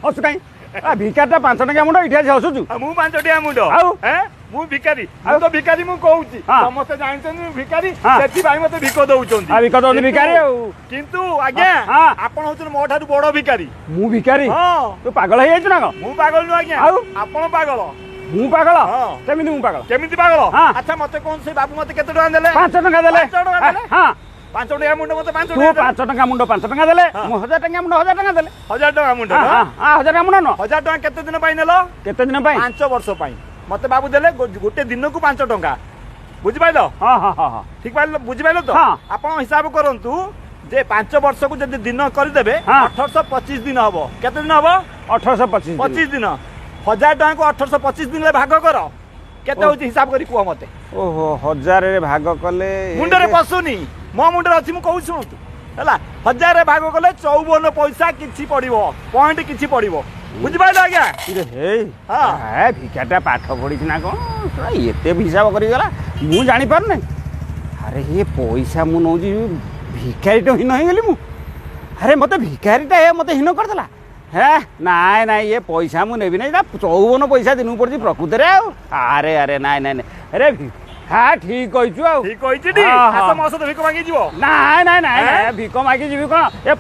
हसु कहीं भिकारटा 5 टका मुंड इठा हसुचु मु 5 टका मुंड मु भिकारी तो भिकारी मु कहूची समस्त जानछन भिकारी सेति भाई मते भिको दउचोंदी भिको दउनी भिकारी किंतु आज्ञा आपण होचन मो ठारू बड़ भिकारी मु भिकारी तू पागल हे जाइछु ना मु पागल न आज्ञा आपण पागल मु पागल केमिति मु पागल केमिति पागल अच्छा मते कोन से बाबू मते केते टका देले 5 टका देले 5 टका देले हां 5 टका मुंड मते 5 टका तू 5 टका मुंड 5 टका देले मु 1000 टका मुंड 1000 टका देले 1000 टका मुंड हां 1000 टका मुंड न 1000 टका केते दिन पाइ नेलो केते दिन पाइ 5 वर्ष पाइ मते बाबू देले गोटे दिन को 5 टका बुझि पाइलो हां हां हां ठीक पाइलो बुझि पाइलो तो आपण हिसाब करंतु जे 5 वर्ष को जदि दिन कर देबे 1825 दिन हबो केते दिन हबो 1825 25 दिन 1000 टका को 1825 दिन ले भाग कर केते होची हिसाब करी कुआ मते ओहो 1000 रे भाग कले मुंडे रे पसुनी मो मुंडे अछि मु कहू सुनतु हला 1000 रे भाग कले 54 पैसा किछि पड़िबो पॉइंट किछि पड़िबो बुझि पाइलो आज्ञा हे हां भिकाटा पाठ पढि ना कोन एते हिसाब करी गला मु जानि पार नै अरे ये पैसा मु नौजी भिकारी तो हिन हो गली मु अरे मते भिकारीटा हे मते हिन कर देला हे नाय नाय ये पैसा मु नेबी नै 54 पैसा दिनु पड़जी प्रकृत रे अरे अरे नाय नाय अरे हाँ ठीक कहिछु आ ठीक कहिछि टी हाथ मसत भिक मांगी जीवो नाय नाय नाय भिक मांगी जीवी कोन ए